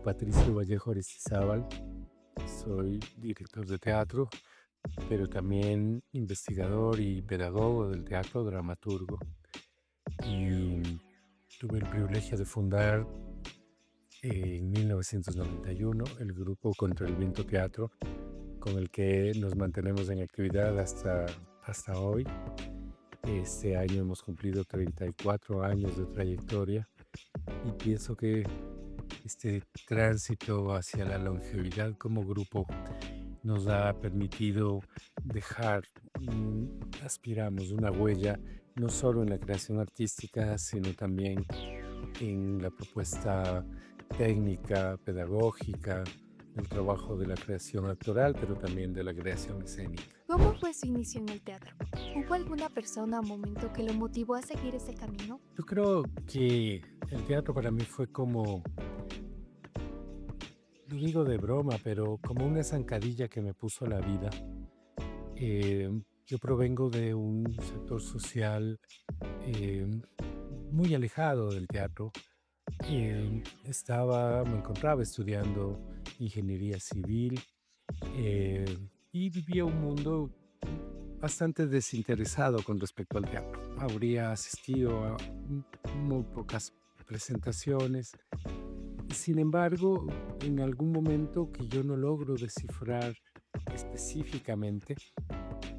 Patricio Vallejo Aristizábal, soy director de teatro, pero también investigador y pedagogo del teatro, dramaturgo. Y tuve el privilegio de fundar en 1991 el grupo Contra el Viento Teatro, con el que nos mantenemos en actividad hasta hoy. Este año hemos cumplido 34 años de trayectoria y pienso que este tránsito hacia la longevidad como grupo nos ha permitido dejar, aspiramos, una huella no solo en la creación artística, sino también en la propuesta técnica, pedagógica, el trabajo de la creación actoral, pero también de la creación escénica. ¿Cómo fue su inicio en el teatro? ¿Hubo alguna persona o momento que lo motivó a seguir ese camino? Yo creo que el teatro para mí fue como, lo digo de broma, pero como una zancadilla que me puso la vida. Yo provengo de un sector social eh, muy alejado del teatro. Me encontraba estudiando ingeniería civil eh, y vivía un mundo bastante desinteresado con respecto al teatro. Habría asistido a muy pocas presentaciones. Sin embargo, en algún momento que yo no logro descifrar específicamente,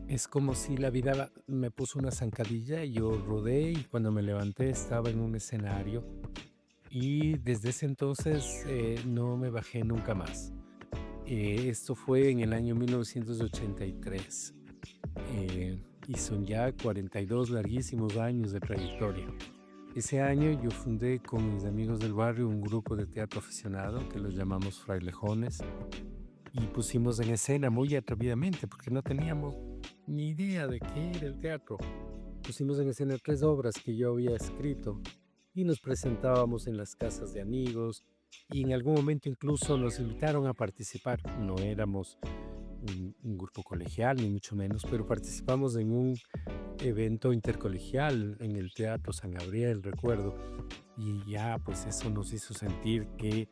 es como si la vida me puso una zancadilla y yo rodé y cuando me levanté estaba en un escenario y desde ese entonces no me bajé nunca más. Esto fue en el año 1983 y son ya 42 larguísimos años de trayectoria. Ese año yo fundé con mis amigos del barrio un grupo de teatro aficionado que los llamamos Frailejones y pusimos en escena muy atrevidamente porque no teníamos ni idea de qué era el teatro. Pusimos en escena 3 obras que yo había escrito y nos presentábamos en las casas de amigos y en algún momento incluso nos invitaron a participar. No éramos un grupo colegial, ni mucho menos, pero participamos en un evento intercolegial en el Teatro San Gabriel, recuerdo, y ya pues eso nos hizo sentir que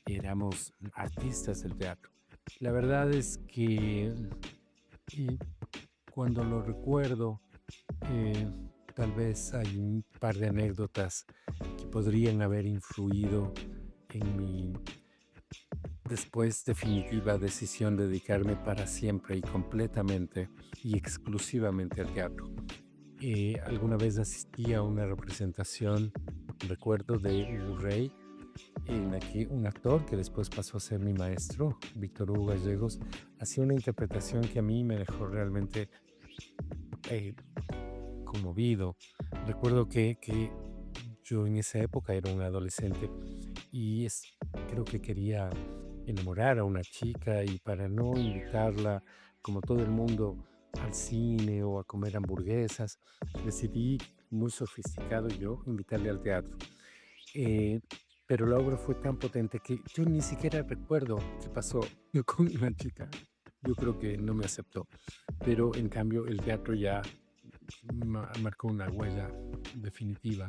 éramos artistas del teatro. La verdad es que y cuando lo recuerdo, eh, tal vez hay un par de anécdotas que podrían haber influido en mi después definitiva decisión de dedicarme para siempre y completamente y exclusivamente al teatro. Alguna vez asistí a una representación, recuerdo, de Hugo Rey, en la que un actor que después pasó a ser mi maestro, Víctor Hugo Gallegos, hacía una interpretación que a mí me dejó realmente eh, conmovido. Recuerdo que yo en esa época era un adolescente y creo que quería enamorar a una chica y para no invitarla, como todo el mundo, al cine o a comer hamburguesas, decidí, muy sofisticado yo, invitarle al teatro. Eh, pero la obra fue tan potente que yo ni siquiera recuerdo qué pasó con la chica. Yo creo que no me aceptó, pero en cambio el teatro ya marcó una huella definitiva.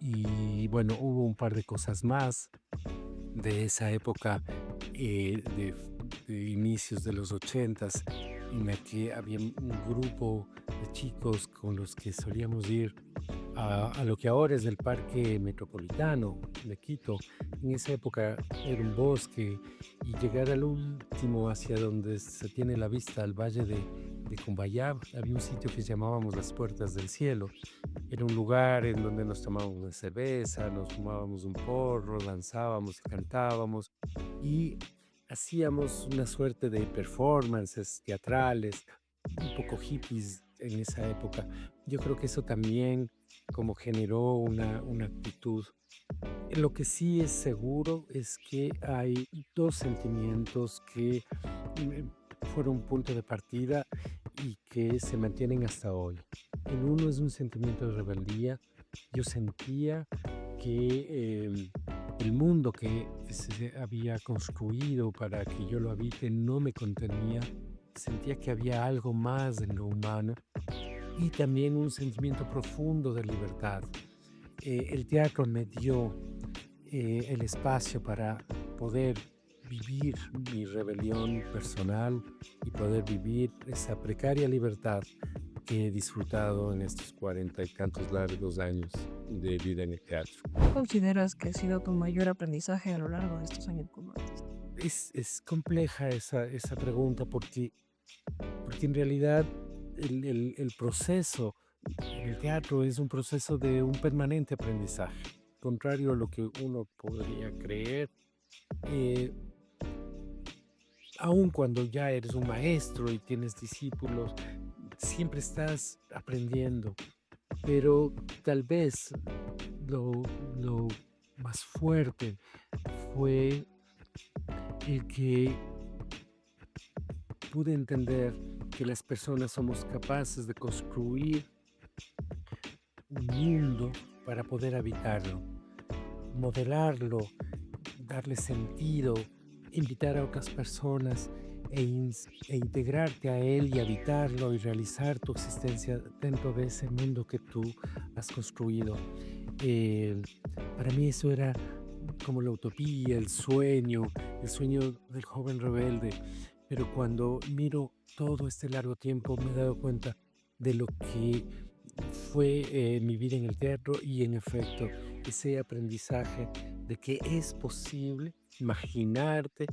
Y bueno, hubo un par de cosas más de esa época de inicios de los 80s, en la que había un grupo de chicos con los que solíamos ir a lo que ahora es el Parque Metropolitano de Quito. En esa época era un bosque y llegar al último hacia donde se tiene la vista al valle de Cumbayá, había un sitio que llamábamos las Puertas del Cielo. Era un lugar en donde nos tomábamos una cerveza, nos fumábamos un porro, danzábamos y cantábamos y hacíamos una suerte de performances teatrales, un poco hippies en esa época. Yo creo que eso también como generó una actitud. Lo que sí es seguro es que hay dos sentimientos que fueron un punto de partida y que se mantienen hasta hoy. El uno es un sentimiento de rebeldía. Yo sentía que el mundo que se había construido para que yo lo habite no me contenía. Sentía que había algo más en lo humano y también un sentimiento profundo de libertad. El teatro me dio el espacio para poder vivir mi rebelión personal y poder vivir esa precaria libertad que he disfrutado en estos 40 y tantos largos años de vida en el teatro. ¿Cuál consideras que ha sido tu mayor aprendizaje a lo largo de estos años como artista? Es compleja esa pregunta porque en realidad el proceso en el teatro es un proceso de un permanente aprendizaje, contrario a lo que uno podría creer. eh, Aun cuando ya eres un maestro y tienes discípulos, siempre estás aprendiendo, pero tal vez lo, lo más fuerte fue el que pude entender que las personas somos capaces de construir un mundo para poder habitarlo, modelarlo, darle sentido, invitar a otras personas e integrarte a él y habitarlo y realizar tu existencia dentro de ese mundo que tú has construido. Eh, para mí eso era como la utopía, el sueño del joven rebelde. Pero cuando miro todo este largo tiempo me he dado cuenta de lo que fue mi vida en el teatro y en efecto ese aprendizaje de que es posible imaginarte,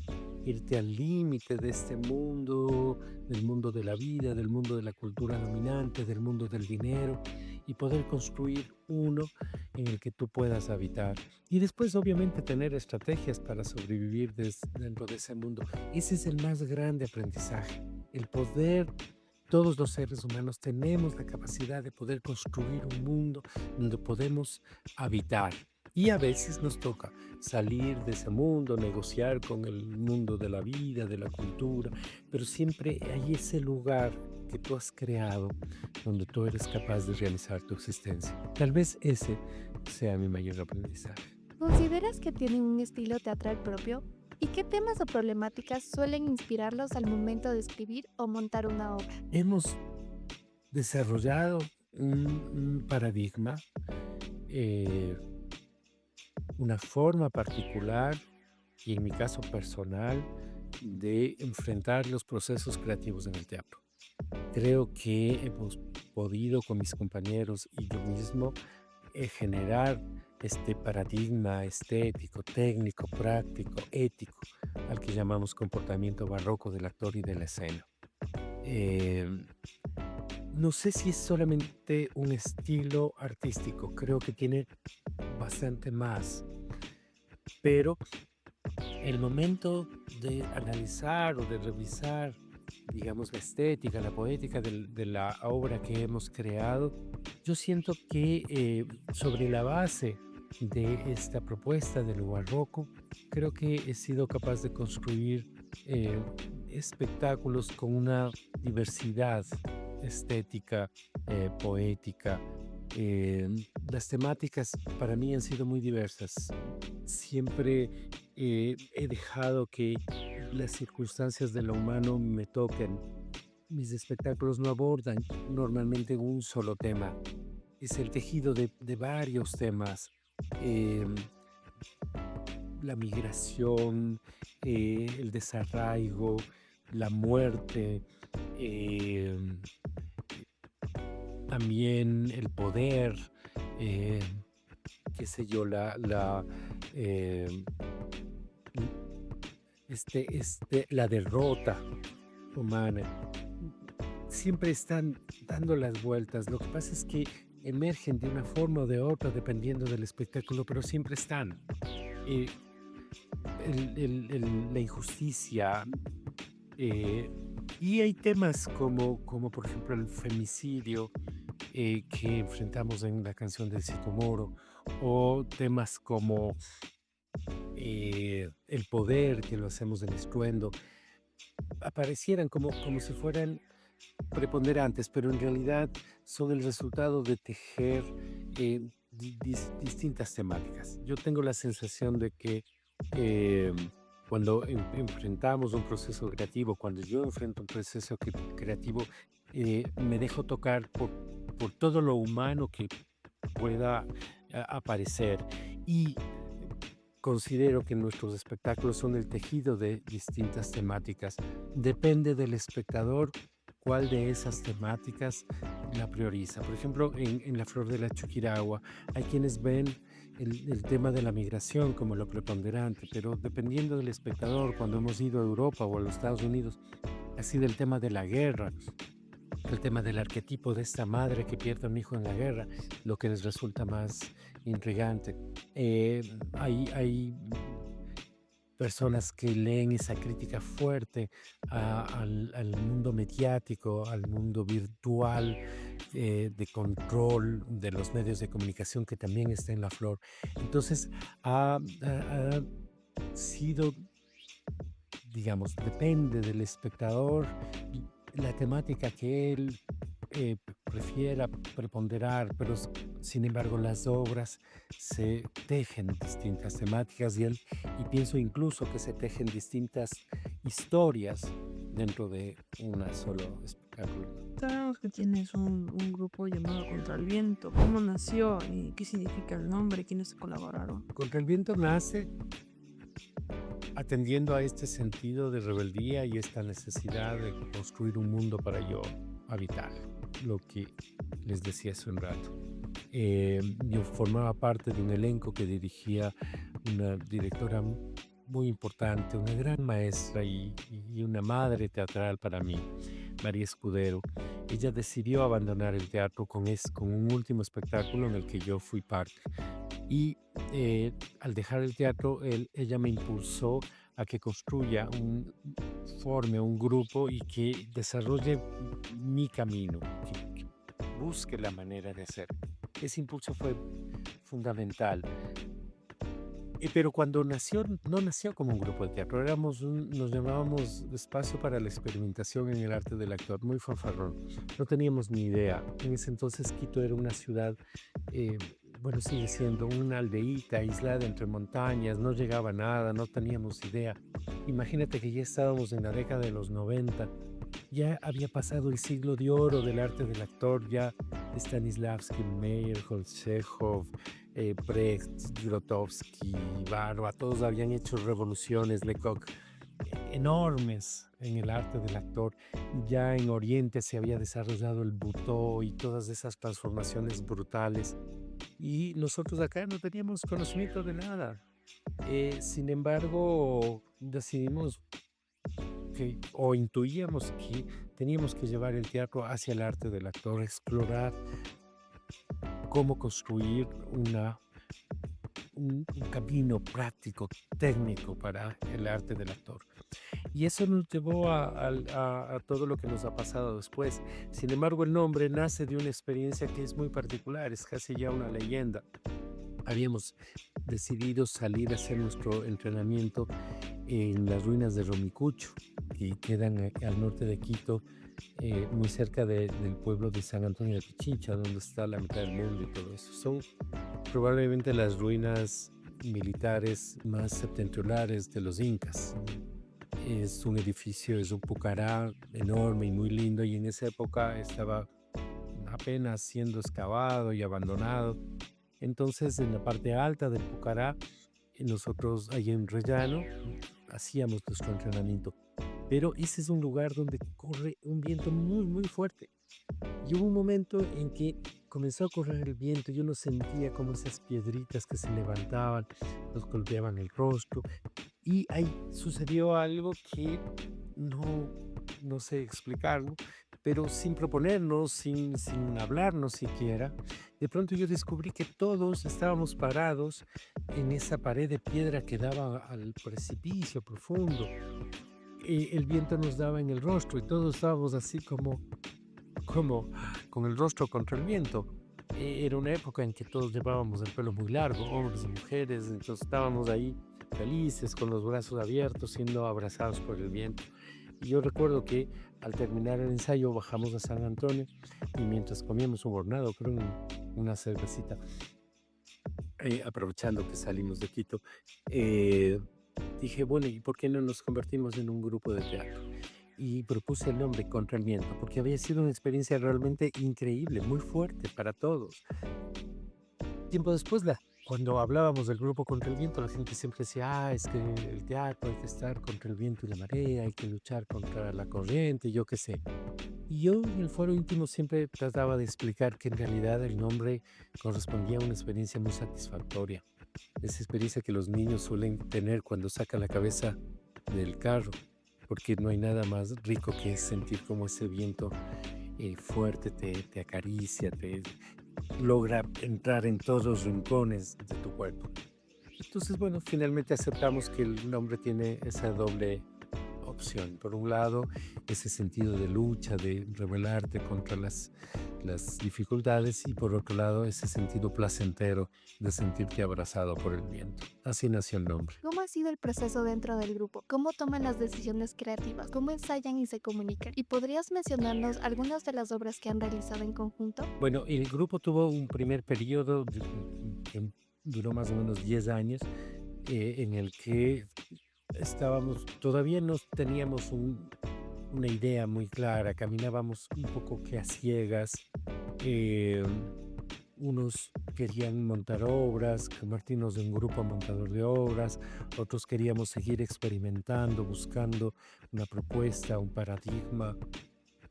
irte al límite de este mundo, del mundo de la vida, del mundo de la cultura dominante, del mundo del dinero y poder construir uno en el que tú puedas habitar. Y después obviamente tener estrategias para sobrevivir dentro de ese mundo. Ese es el más grande aprendizaje, el poder. Todos los seres humanos tenemos la capacidad de poder construir un mundo donde podemos habitar. Y a veces nos toca salir de ese mundo, negociar con el mundo de la vida, de la cultura, pero siempre hay ese lugar que tú has creado donde tú eres capaz de realizar tu existencia. Tal vez ese sea mi mayor aprendizaje. ¿Consideras que tienen un estilo teatral propio? ¿Y qué temas o problemáticas suelen inspirarlos al momento de escribir o montar una obra? Hemos desarrollado un paradigma, eh, una forma particular y en mi caso personal de enfrentar los procesos creativos en el teatro. Creo que hemos podido con mis compañeros y yo mismo generar este paradigma estético, técnico, práctico, ético, al que llamamos comportamiento barroco del actor y de la escena. Eh, no sé si es solamente un estilo artístico, creo que tiene bastante más, pero el momento de analizar o de revisar, digamos, la estética, la poética de la obra que hemos creado, yo siento que sobre la base de esta propuesta de lo barroco, creo que he sido capaz de construir eh, espectáculos con una diversidad estética, poética. Eh, las temáticas para mí han sido muy diversas. Siempre he dejado que las circunstancias de lo humano me toquen. Mis espectáculos no abordan normalmente un solo tema. Es el tejido de varios temas. Em, la migración, el desarraigo, la muerte, em, también el poder, eh, qué sé yo, em, la derrota humana. Siempre están dando las vueltas. Lo que pasa es que emergen de una forma o de otra dependiendo del espectáculo, pero siempre están. Eh, la injusticia. eh, y hay temas como por ejemplo el femicidio que enfrentamos en la canción de Cito Moro, o temas como el poder, que lo hacemos en estruendo, aparecieran como si fueran preponderantes, pero en realidad son el resultado de tejer distintas temáticas. Yo tengo la sensación de que eh, cuando enfrentamos un proceso creativo, cuando yo enfrento un proceso creativo, me dejo tocar por todo lo humano que pueda aparecer. Y considero que nuestros espectáculos son el tejido de distintas temáticas. Depende del espectador cuál de esas temáticas la prioriza. Por ejemplo, en La Flor de la Chuquiragua hay quienes ven el tema de la migración como lo preponderante, pero dependiendo del espectador, cuando hemos ido a Europa o a los Estados Unidos, ha sido el tema de la guerra, el tema del arquetipo de esta madre que pierde a un hijo en la guerra, lo que les resulta más intrigante. Hay personas que leen esa crítica fuerte al mundo mediático, al mundo virtual, de control de los medios de comunicación que también está en La Flor. Entonces, ha sido, digamos, depende del espectador la temática que él prefiera preponderar, pero sin embargo las obras se tejen distintas temáticas y pienso incluso que se tejen distintas historias dentro de una solo espectáculo. Sabemos que tienes un grupo llamado Contra el Viento. ¿Cómo nació y qué significa el nombre? ¿Quiénes colaboraron? Contra el Viento nace atendiendo a este sentido de rebeldía y esta necesidad de construir un mundo para yo habitar, lo que les decía hace un rato. Yo formaba parte de un elenco que dirigía una directora muy importante, una gran maestra y una madre teatral para mí, María Escudero. Ella decidió abandonar el teatro con un último espectáculo en el que yo fui parte. Y al dejar el teatro, ella me impulsó a que forme un grupo y que desarrolle mi camino, que busque la manera de hacer. Ese impulso fue fundamental. Pero cuando nació, no nació como un grupo de teatro, nos llamábamos Espacio para la Experimentación en el Arte del Actor, muy fanfarrón. No teníamos ni idea. En ese entonces Quito era una ciudad, bueno, sigue siendo una aldeíta aislada entre montañas, no llegaba nada, no teníamos idea. Imagínate que ya estábamos en la década de los 90, ya había pasado el siglo de oro del arte del actor, ya Stanislavski, Meyerhold, Chekhov, Brecht, Grotowski, Barba, todos habían hecho revoluciones, Lecoq, enormes en el arte del actor. Ya en Oriente se había desarrollado el Butoh y todas esas transformaciones brutales. Y nosotros acá no teníamos conocimiento de nada. Sin embargo, decidimos o intuíamos que teníamos que llevar el teatro hacia el arte del actor, explorar cómo construir un camino práctico, técnico para el arte del actor. Y eso nos llevó a todo lo que nos ha pasado después. Sin embargo, el nombre nace de una experiencia que es muy particular, es casi ya una leyenda. Habíamos decidido salir a hacer nuestro entrenamiento en las ruinas de Romicucho, que quedan al norte de Quito, muy cerca del pueblo de San Antonio de Pichincha, donde está la mitad del mundo y todo eso. Son probablemente las ruinas militares más septentrionales de los incas. Es un edificio, es un pucará enorme y muy lindo, y en esa época estaba apenas siendo excavado y abandonado. Entonces, en la parte alta del pucará, nosotros ahí en Rellano hacíamos nuestro entrenamiento. Pero ese es un lugar donde corre un viento muy, muy fuerte. Y hubo un momento en que comenzó a correr el viento y uno sentía como esas piedritas que se levantaban, nos golpeaban el rostro. Y ahí sucedió algo que no sé explicarlo, pero sin proponernos, sin hablarnos siquiera. De pronto yo descubrí que todos estábamos parados en esa pared de piedra que daba al precipicio profundo. El viento nos daba en el rostro y todos estábamos así como con el rostro contra el viento. Era una época en que todos llevábamos el pelo muy largo, hombres y mujeres, entonces estábamos ahí felices, con los brazos abiertos, siendo abrazados por el viento. Y yo recuerdo que al terminar el ensayo bajamos a San Antonio y mientras comíamos un hornado, creo una cervecita, aprovechando que salimos de Quito, dije, bueno, ¿y por qué no nos convertimos en un grupo de teatro? Y propuse el nombre Contra el Viento, porque había sido una experiencia realmente increíble, muy fuerte para todos. Tiempo después Cuando hablábamos del grupo contra el viento, la gente siempre decía, es que el teatro hay que estar contra el viento y la marea, hay que luchar contra la corriente, yo qué sé. Y yo en el foro íntimo siempre trataba de explicar que en realidad el nombre correspondía a una experiencia muy satisfactoria. Esa experiencia que los niños suelen tener cuando sacan la cabeza del carro, porque no hay nada más rico que sentir como ese viento fuerte te acaricia, te logra entrar en todos los rincones de tu cuerpo. Entonces, bueno, finalmente aceptamos que el nombre tiene esa doble opción. Por un lado, ese sentido de lucha, de rebelarte contra las dificultades, y por otro lado, ese sentido placentero de sentirte abrazado por el viento. Así nació el nombre. ¿Cómo ha sido el proceso dentro del grupo? ¿Cómo toman las decisiones creativas? ¿Cómo ensayan y se comunican? ¿Y podrías mencionarnos algunas de las obras que han realizado en conjunto? Bueno, el grupo tuvo un primer periodo que duró más o menos 10 años, en el que todavía no teníamos una idea muy clara, caminábamos un poco que a ciegas. eh, Unos querían montar obras, convertirnos en un grupo montador de obras, otros queríamos seguir experimentando, buscando una propuesta, un paradigma.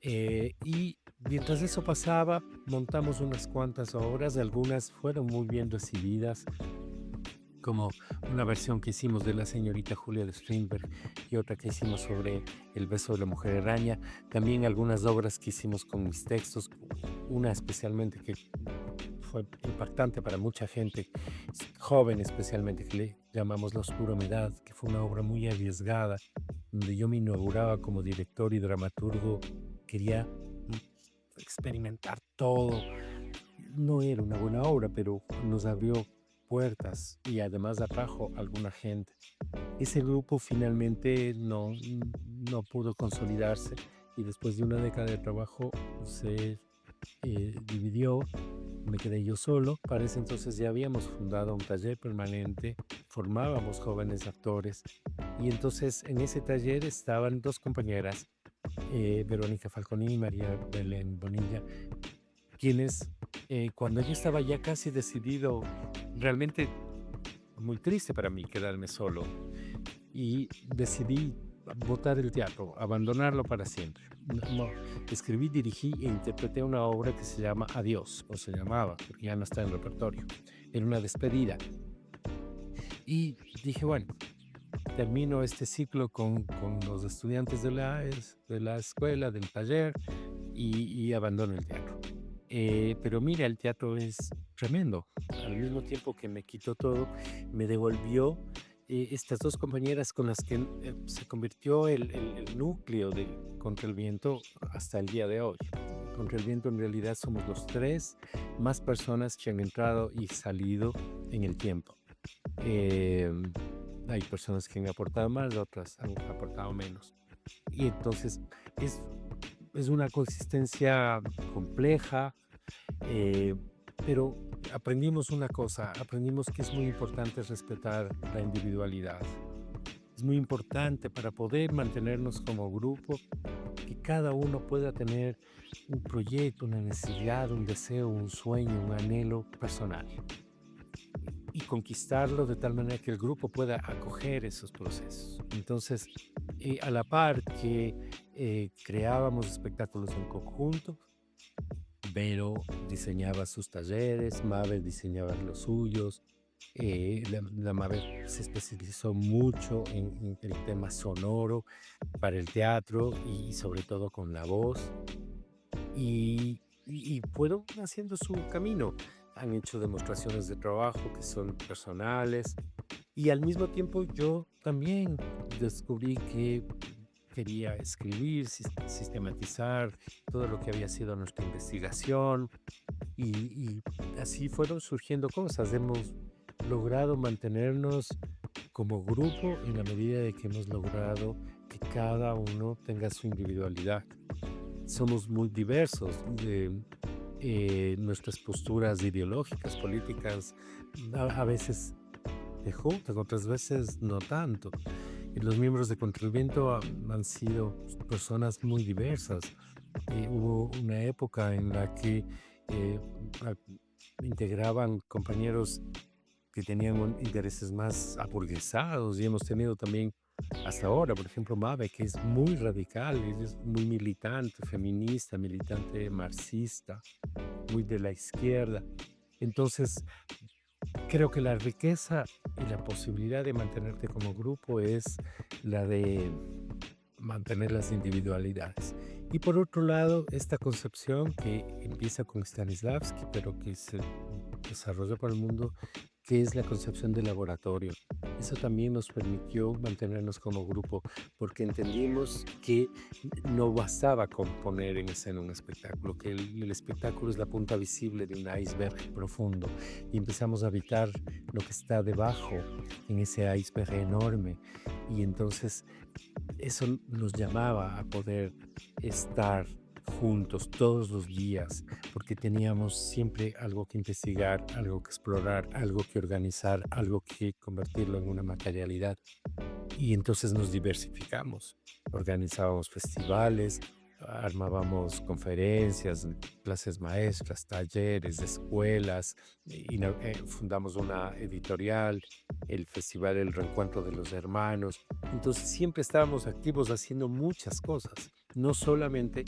Y mientras eso pasaba, montamos unas cuantas obras, algunas fueron muy bien recibidas, como una versión que hicimos de La señorita Julia de Strindberg y otra que hicimos sobre El beso de la mujer araña. También algunas obras que hicimos con mis textos, una especialmente que fue impactante para mucha gente, joven especialmente, que le llamamos La oscura humedad, que fue una obra muy arriesgada, donde yo me inauguraba como director y dramaturgo, quería experimentar todo. No era una buena obra, pero nos abrió puertas y además atrajo a alguna gente. Ese grupo finalmente no pudo consolidarse y después de una década de trabajo se dividió, me quedé yo solo. Para ese entonces ya habíamos fundado un taller permanente, formábamos jóvenes actores y entonces en ese taller estaban dos compañeras, Verónica Falconi y María Belén Bonilla, quienes cuando yo estaba ya casi decidido, realmente muy triste para mí quedarme solo, y decidí botar el teatro, abandonarlo para siempre. Escribí, dirigí e interpreté una obra que se llama Adiós, o se llamaba, porque ya no está en repertorio. Era una despedida. Y dije, bueno, termino este ciclo con los estudiantes de la escuela, del taller, y abandono el teatro. Pero mira, el teatro es tremendo. Al mismo tiempo que me quitó todo, me devolvió estas dos compañeras con las que se convirtió el núcleo de Contra el Viento hasta el día de hoy. Contra el Viento en realidad somos los tres más personas que han entrado y salido en el tiempo. Eh, Hay personas que han aportado más, otras han aportado menos. Y entonces es, es una consistencia compleja, eh, pero aprendimos una cosa, aprendimos que es muy importante respetar la individualidad. Es muy importante para poder mantenernos como grupo, que cada uno pueda tener un proyecto, una necesidad, un deseo, un sueño, un anhelo personal y conquistarlo de tal manera que el grupo pueda acoger esos procesos. Entonces, a la par que creábamos espectáculos en conjunto, Vero diseñaba sus talleres, Mabel diseñaba los suyos. La Mabel se especializó mucho en el tema sonoro para el teatro y sobre todo con la voz. Y fueron haciendo su camino. Han hecho demostraciones de trabajo que son personales. Y al mismo tiempo yo también descubrí que quería escribir, sistematizar todo lo que había sido nuestra investigación y así fueron surgiendo cosas. Hemos logrado mantenernos como grupo en la medida de que hemos logrado que cada uno tenga su individualidad. Somos muy diversos, nuestras posturas ideológicas, políticas, a veces se juntan, otras veces no tanto. Y los miembros de Contra el Viento han sido personas muy diversas. Hubo una época en la que eh, a- integraban compañeros que tenían intereses más aburguesados, y hemos tenido también hasta ahora, por ejemplo, Mabe, que es muy radical, ella es muy militante, feminista, militante marxista, muy de la izquierda. Entonces, creo que la riqueza y la posibilidad de mantenerte como grupo es la de mantener las individualidades. Y por otro lado, esta concepción que empieza con Stanislavski, pero que se desarrolla por el mundo, que es la concepción de laboratorio. Eso también nos permitió mantenernos como grupo, porque entendimos que no bastaba con poner en escena un espectáculo, que el espectáculo es la punta visible de un iceberg profundo, y empezamos a habitar lo que está debajo en ese iceberg enorme. Y entonces eso nos llamaba a poder estar juntos todos los días, porque teníamos siempre algo que investigar, algo que explorar, algo que organizar, algo que convertirlo en una materialidad. Y entonces nos diversificamos, organizábamos festivales, armábamos conferencias, clases maestras, talleres, escuelas, y fundamos una editorial, el festival El Reencuentro de los Hermanos. Entonces siempre estábamos activos haciendo muchas cosas, no solamente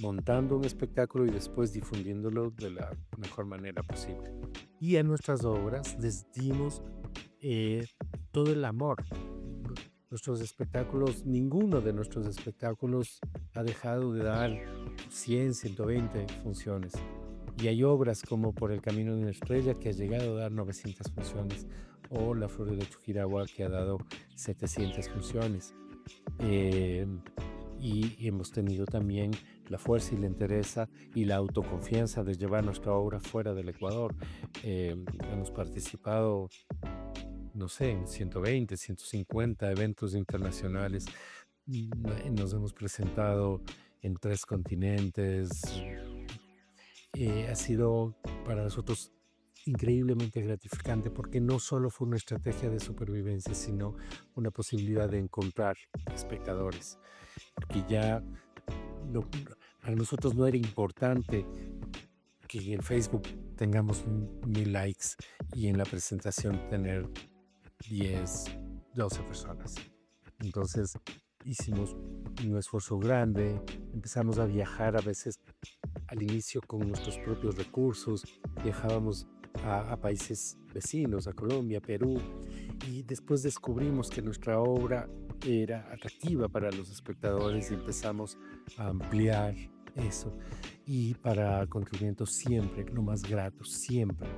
montando un espectáculo y después difundiéndolo de la mejor manera posible. Y a nuestras obras les dimos todo el amor. Nuestros espectáculos, ninguno de nuestros espectáculos ha dejado de dar 100, 120 funciones. Y hay obras como Por el Camino de una Estrella, que ha llegado a dar 900 funciones, o La Flor de Chujiragua, que ha dado 700 funciones. Y hemos tenido también la fuerza y la entereza y la autoconfianza de llevar nuestra obra fuera del Ecuador. Hemos participado, no sé, en 120, 150 eventos internacionales. Nos hemos presentado en 3 continentes. Ha sido para nosotros increíblemente gratificante, porque no solo fue una estrategia de supervivencia, sino una posibilidad de encontrar espectadores. Porque ya para nosotros no era importante que en Facebook tengamos 1000 likes y en la presentación tener 10, 12 personas. Entonces hicimos un esfuerzo grande, empezamos a viajar a veces al inicio con nuestros propios recursos, viajábamos a países vecinos, a Colombia, Perú, y después descubrimos que nuestra obra era atractiva para los espectadores y empezamos a ampliar eso. Y para Contribuyendo siempre, lo más grato, siempre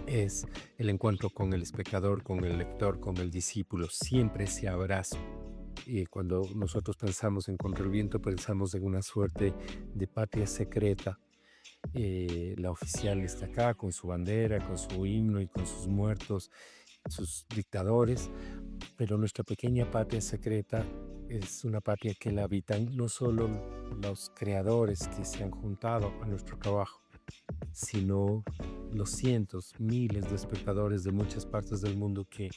es el encuentro con el espectador, con el lector, con el discípulo, siempre ese abrazo. Y cuando nosotros pensamos en Contraviento, pensamos en una suerte de patria secreta. La oficial está acá con su bandera, con su himno y con sus muertos, sus dictadores, pero nuestra pequeña patria secreta es una patria que la habitan no solo los creadores que se han juntado a nuestro trabajo, sino los cientos, miles de espectadores de muchas partes del mundo que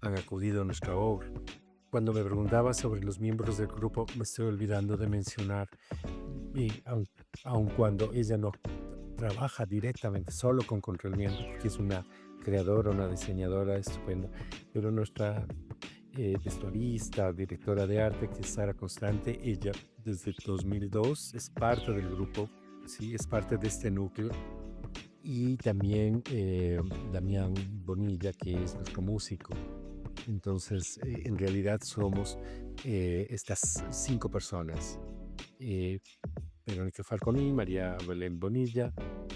han acudido a nuestra obra. Cuando me preguntaba sobre los miembros del grupo, me estoy olvidando de mencionar, y aun cuando ella no trabaja directamente solo con Controlviento, porque es una creadora, una diseñadora estupenda, pero nuestra vestuarista, directora de arte, que es Sara Constante, ella desde 2002 es parte del grupo, ¿sí? Es parte de este núcleo. Y también Damián Bonilla, que es nuestro músico. Entonces, en realidad somos estas 5 personas. Verónica Falconi, María Belén Bonilla,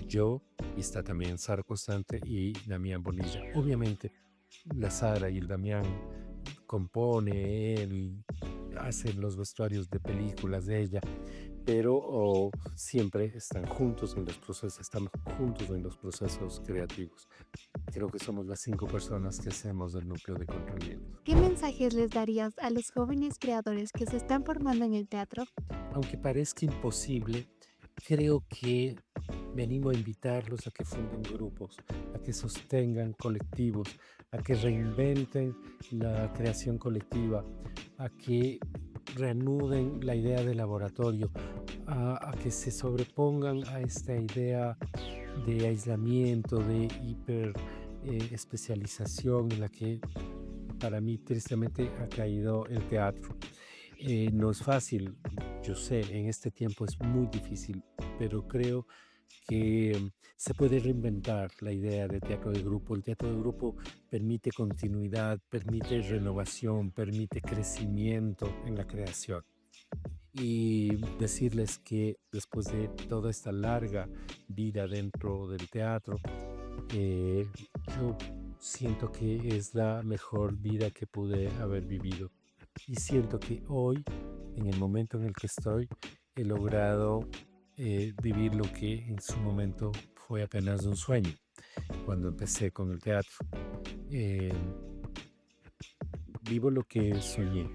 yo, y está también Sara Constante y Damián Bonilla. Obviamente, la Sara y el Damián compone, él hace los vestuarios de películas de ella, pero siempre están juntos en los procesos, estamos juntos en los procesos creativos. Creo que somos las 5 personas que hacemos el núcleo de Controlviento. ¿Qué mensajes les darías a los jóvenes creadores que se están formando en el teatro? Aunque parezca imposible, creo que me animo a invitarlos a que funden grupos, a que sostengan colectivos, a que reinventen la creación colectiva, a que reanuden la idea de laboratorio, a que se sobrepongan a esta idea de aislamiento, de hiper especialización en la que para mí tristemente ha caído el teatro. No es fácil, yo sé, en este tiempo es muy difícil, pero creo que se puede reinventar la idea de teatro de grupo. El teatro de grupo permite continuidad, permite renovación, permite crecimiento en la creación. Y decirles que después de toda esta larga vida dentro del teatro, eh, yo siento que es la mejor vida que pude haber vivido. Y siento que hoy, en el momento en el que estoy, he logrado vivir lo que en su momento fue apenas un sueño, cuando empecé con el teatro. Eh, Vivo lo que soñé.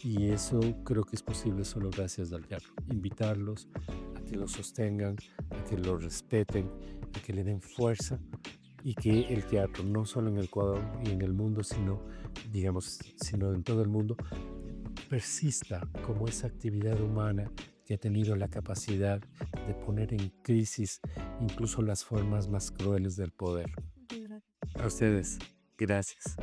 Y eso creo que es posible solo gracias al teatro. Invitarlos a que lo sostengan, a que lo respeten, a que le den fuerza y que el teatro, no solo en el Ecuador y en el mundo, sino, digamos, sino en todo el mundo, persista como esa actividad humana que ha tenido la capacidad de poner en crisis incluso las formas más crueles del poder. Muchas gracias. A ustedes, gracias.